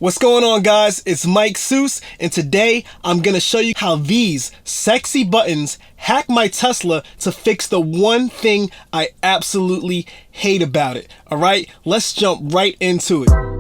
What's going on, guys? It's Mike Seuss, and today I'm gonna show you how these sexy buttons hack my Tesla to fix the one thing I absolutely hate about it. All right, let's jump right into it.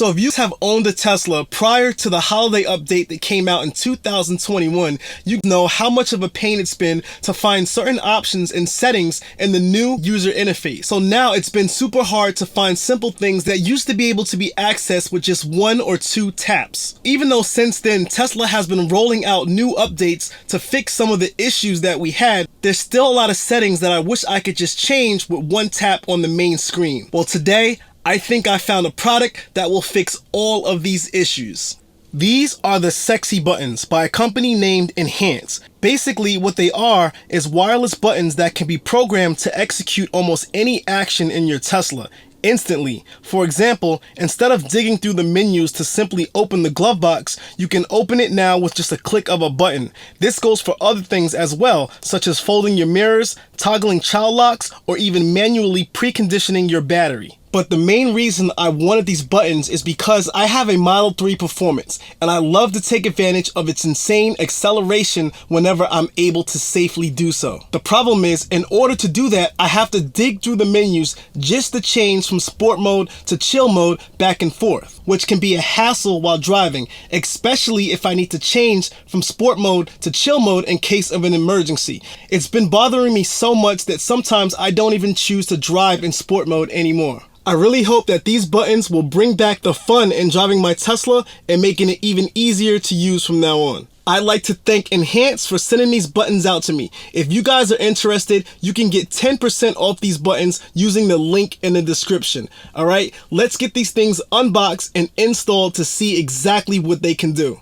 So if you have owned a Tesla prior to the holiday update that came out in 2021, you know how much of a pain it's been to find certain options and settings in the new user interface. So now it's been super hard to find simple things that used to be able to be accessed with just one or two taps. Even though since then Tesla has been rolling out new updates to fix some of the issues that we had, there's still a lot of settings that I wish I could just change with one tap on the main screen. Well, today I think I found a product that will fix all of these issues. These are the Sexy Buttons by a company named Enhance. Basically, what they are is wireless buttons that can be programmed to execute almost any action in your Tesla instantly. For example, instead of digging through the menus to simply open the glove box, you can open it now with just a click of a button. This goes for other things as well, such as folding your mirrors, toggling child locks, or even manually preconditioning your battery. But the main reason I wanted these buttons is because I have a Model 3 Performance, and I love to take advantage of its insane acceleration whenever I'm able to safely do so. The problem is, in order to do that, I have to dig through the menus just to change from sport mode to chill mode back and forth, which can be a hassle while driving, especially if I need to change from sport mode to chill mode in case of an emergency. It's been bothering me so much that sometimes I don't even choose to drive in sport mode anymore. I really hope that these buttons will bring back the fun in driving my Tesla and making it even easier to use from now on. I'd like to thank Enhance for sending these buttons out to me. If you guys are interested, you can get 10% off these buttons using the link in the description. All right, let's get these things unboxed and installed to see exactly what they can do.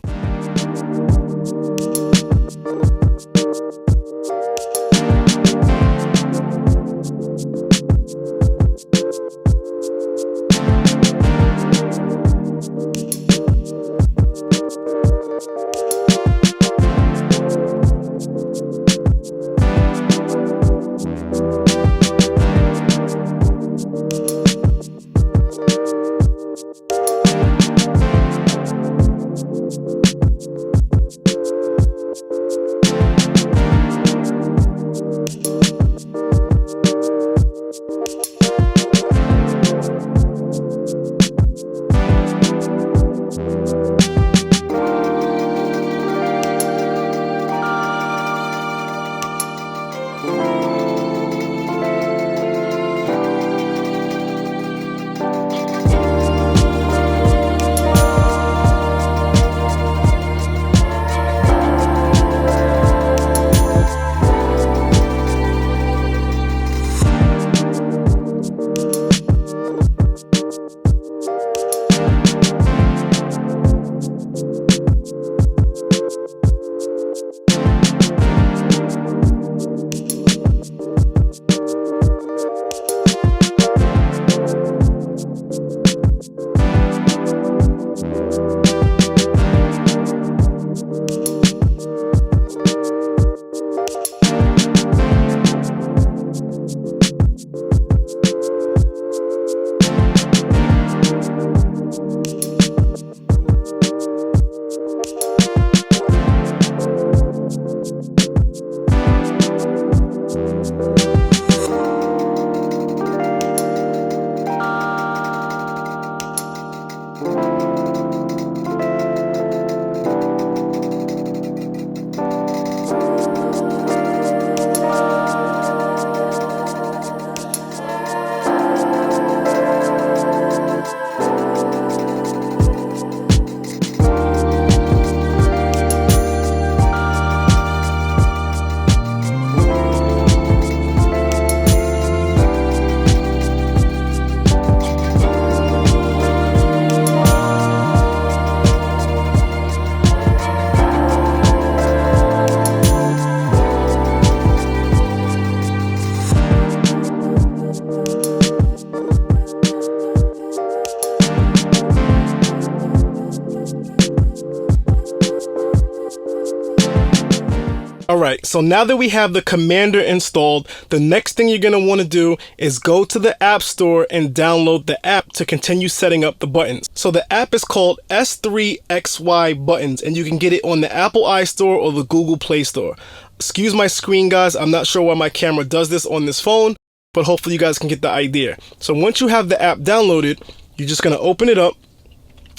right, so now that we have the Commander installed, the next thing you're going to want to do is go to the App Store and download the app to continue setting up the buttons. So the app is called S3XY Buttons, and you can get it on the Apple iStore or the Google Play Store. Excuse my screen, guys. I'm not sure why my camera does this on this phone, but hopefully you guys can get the idea. So once you have the app downloaded, you're just going to open it up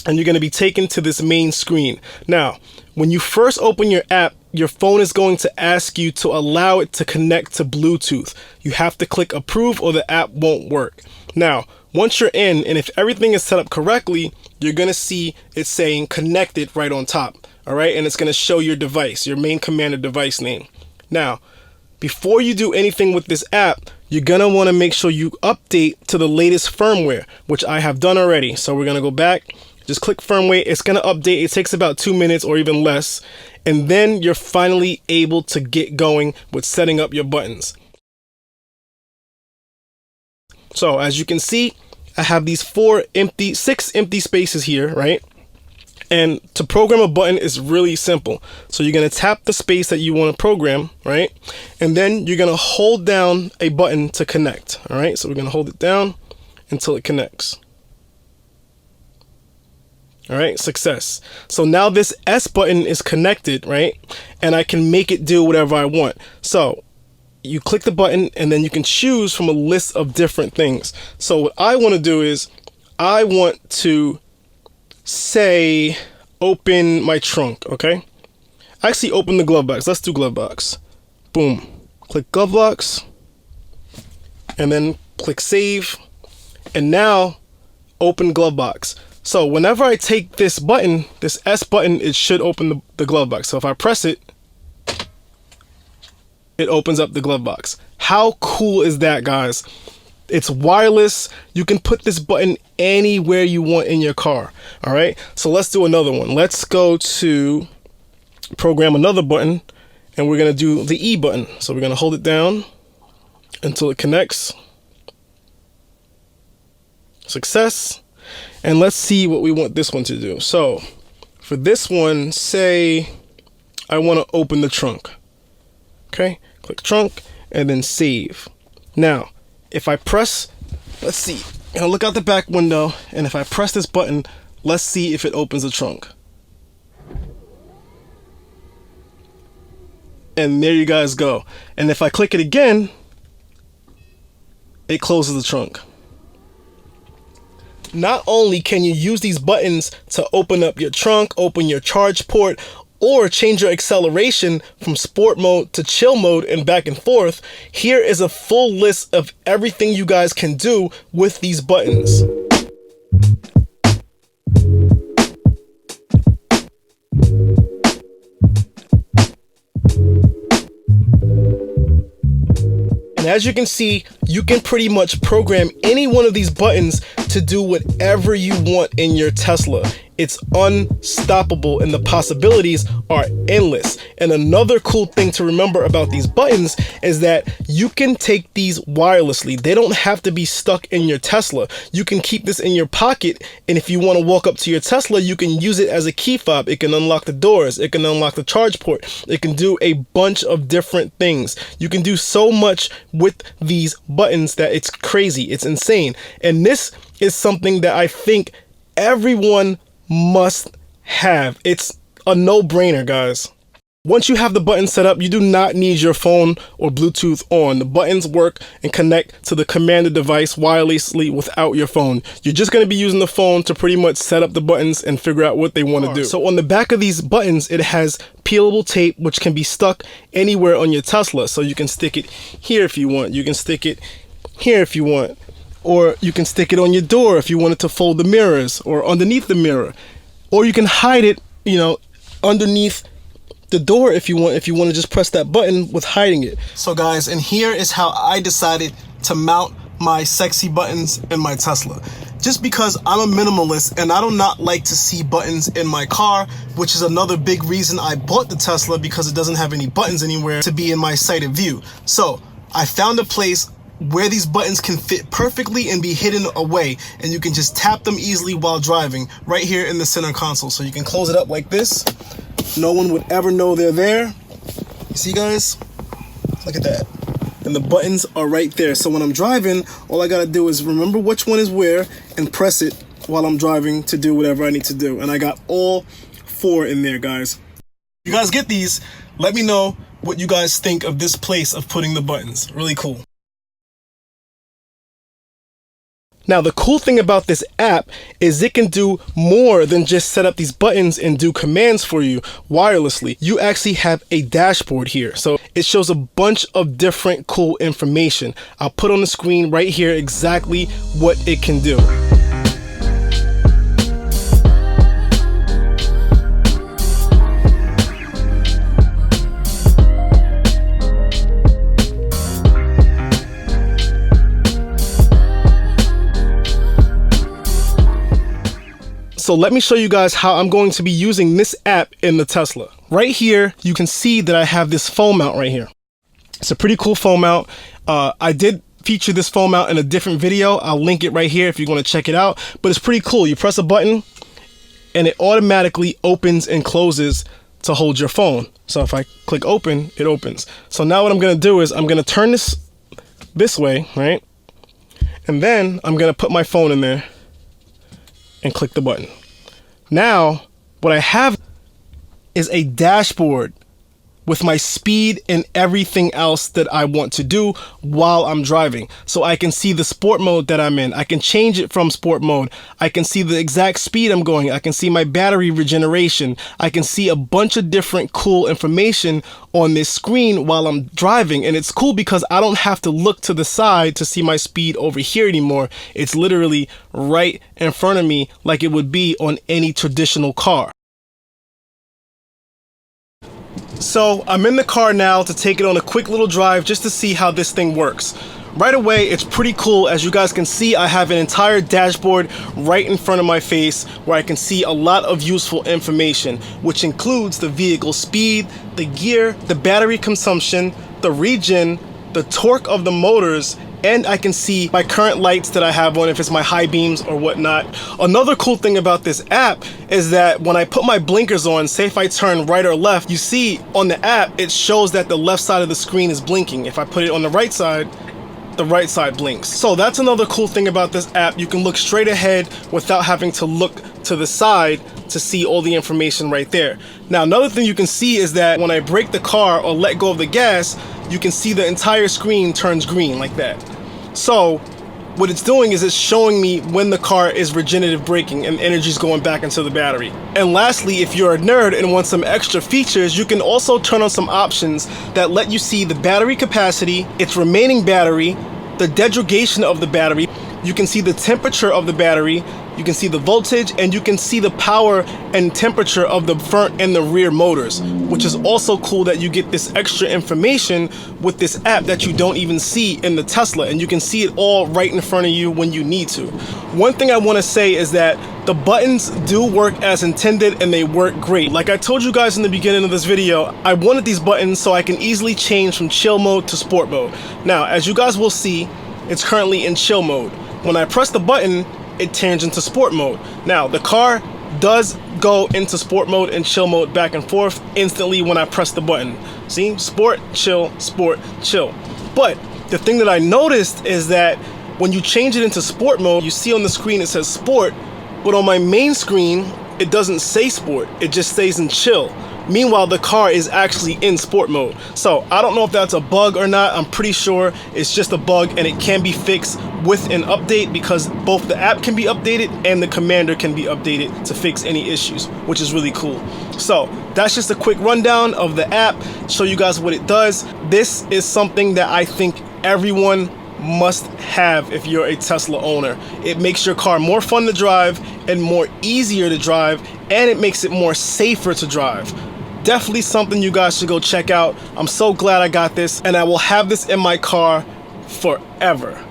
and you're going to be taken to this main screen. Now, when you first open your app, your phone is going to ask you to allow it to connect to Bluetooth. You have to click approve or the app won't work. Now, once you're in, and if everything is set up correctly, you're going to see it saying connected right on top. All right, and it's going to show your device, your main Commander device name. Now, before you do anything with this app, you're going to want to make sure you update to the latest firmware, which I have done already. So we're going to go back, just click firmware. It's going to update. It takes about 2 minutes or even less. And then you're finally able to get going with setting up your buttons. So as you can see, I have these 6 empty spaces here, right? And to program a button is really simple. So you're going to tap the space that you want to program, right? And then you're going to hold down a button to connect, all right? So we're going to hold it down until it connects. All right, success. So now this S button is connected, right? And I can make it do whatever I want. So you click the button and then you can choose from a list of different things. So what I want to do is I want to say open my trunk, okay? Actually open the glove box. Let's do glove box. Boom. Click glove box and then click save, and now open glove box. So whenever I take this button, this S button, it should open the glove box. So if I press it, it opens up the glove box. How cool is that, guys? It's wireless. You can put this button anywhere you want in your car. All right, so let's do another one. Let's go to program another button, and we're gonna do the E button. So we're gonna hold it down until it connects. Success. And let's see what we want this one to do. So for this one, say I want to open the trunk. Okay, click trunk and then save. Now, if I press, let's see, I'll look out the back window, and if I press this button, let's see if it opens the trunk. And there you guys go. And if I click it again, it closes the trunk. Not only can you use these buttons to open up your trunk, open your charge port, or change your acceleration from sport mode to chill mode and back and forth, here is a full list of everything you guys can do with these buttons. And as you can see, you can pretty much program any one of these buttons to do whatever you want in your Tesla. It's unstoppable and the possibilities are endless. And another cool thing to remember about these buttons is that you can take these wirelessly. They don't have to be stuck in your Tesla. You can keep this in your pocket, and if you want to walk up to your Tesla, you can use it as a key fob. It can unlock the doors. It can unlock the charge port. It can do a bunch of different things. You can do so much with these buttons that it's crazy. It's insane. And this is something that I think everyone must have. It's a no-brainer, guys. Once you have the button set up, you do not need your phone or Bluetooth on. The buttons work and connect to the Commander device wirelessly without your phone. You're just going to be using the phone to pretty much set up the buttons and figure out what they want to do. So on the back of these buttons, it has peelable tape, which can be stuck anywhere on your Tesla. So you can stick it here if you want. You can stick it here if you want. Or you can stick it on your door if you wanted to fold the mirrors, or underneath the mirror. Or you can hide it, underneath the door if you want to just press that button with hiding it. So guys, and here is how I decided to mount my sexy buttons in my Tesla. Just because I'm a minimalist and I do not like to see buttons in my car, which is another big reason I bought the Tesla, because it doesn't have any buttons anywhere to be in my sighted view. So I found a place where these buttons can fit perfectly and be hidden away, and you can just tap them easily while driving right here in the center console. So you can close it up like this. No one would ever know they're there. You see, guys? Look at that. And the buttons are right there. So when I'm driving, all I gotta do is remember which one is where and press it while I'm driving to do whatever I need to do. And I got all 4 in there, guys. You guys get these? Let me know what you guys think of this place of putting the buttons. Really cool. Now, the cool thing about this app is it can do more than just set up these buttons and do commands for you wirelessly. You actually have a dashboard here. So it shows a bunch of different cool information. I'll put on the screen right here exactly what it can do. So let me show you guys how I'm going to be using this app in the Tesla. Right here, you can see that I have this phone mount right here. It's a pretty cool phone mount. I did feature this phone mount in a different video. I'll link it right here if you're going to check it out. But it's pretty cool. You press a button and it automatically opens and closes to hold your phone. So if I click open, it opens. So now what I'm going to do is I'm going to turn this way, right? And then I'm going to put my phone in there and click the button. Now, what I have is a dashboard with my speed and everything else that I want to do while I'm driving. So I can see the sport mode that I'm in. I can change it from sport mode. I can see the exact speed I'm going. I can see my battery regeneration. I can see a bunch of different cool information on this screen while I'm driving. And it's cool because I don't have to look to the side to see my speed over here anymore. It's literally right in front of me like it would be on any traditional car. So I'm in the car now to take it on a quick little drive just to see how this thing works. Right away, it's pretty cool. As you guys can see, I have an entire dashboard right in front of my face where I can see a lot of useful information, which includes the vehicle speed, the gear, the battery consumption, the regen, the torque of the motors, and I can see my current lights that I have on, if it's my high beams or whatnot. Another cool thing about this app is that when I put my blinkers on, say if I turn right or left, you see on the app, it shows that the left side of the screen is blinking. If I put it on the right side blinks. So that's another cool thing about this app. You can look straight ahead without having to look to the side to see all the information right there. Now, another thing you can see is that when I brake the car or let go of the gas, you can see the entire screen turns green like that. So what it's doing is it's showing me when the car is regenerative braking and energy's going back into the battery. And lastly, if you're a nerd and want some extra features, you can also turn on some options that let you see the battery capacity, its remaining battery, the degradation of the battery. You can see the temperature of the battery, you can see the voltage, and you can see the power and temperature of the front and the rear motors, which is also cool that you get this extra information with this app that you don't even see in the Tesla, and you can see it all right in front of you when you need to. One thing I want to say is that the buttons do work as intended and they work great. Like I told you guys in the beginning of this video, I wanted these buttons so I can easily change from chill mode to sport mode. Now, as you guys will see, it's currently in chill mode. When I press the button, it turns into sport mode. Now, the car does go into sport mode and chill mode back and forth instantly when I press the button. See? Sport, chill, sport, chill. But the thing that I noticed is that when you change it into sport mode, you see on the screen it says sport, but on my main screen, it doesn't say sport. It just stays in chill. Meanwhile, the car is actually in sport mode. So I don't know if that's a bug or not. I'm pretty sure it's just a bug and it can be fixed with an update, because both the app can be updated and the commander can be updated to fix any issues, which is really cool. So that's just a quick rundown of the app, show you guys what it does. This is something that I think everyone must have if you're a Tesla owner. It makes your car more fun to drive and more easier to drive, and it makes it more safer to drive. Definitely something you guys should go check out. I'm so glad I got this, and I will have this in my car forever.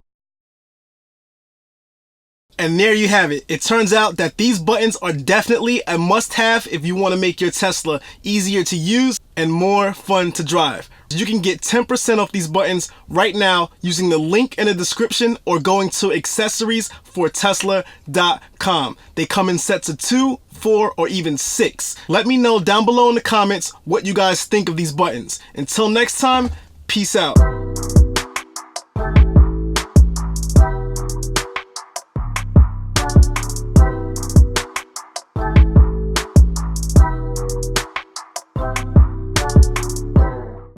And there you have it. It turns out that these buttons are definitely a must-have if you want to make your Tesla easier to use and more fun to drive. You can get 10% off these buttons right now using the link in the description or going to accessoriesfortesla.com. They come in sets of 2, 4, or even 6. Let me know down below in the comments what you guys think of these buttons. Until next time, peace out.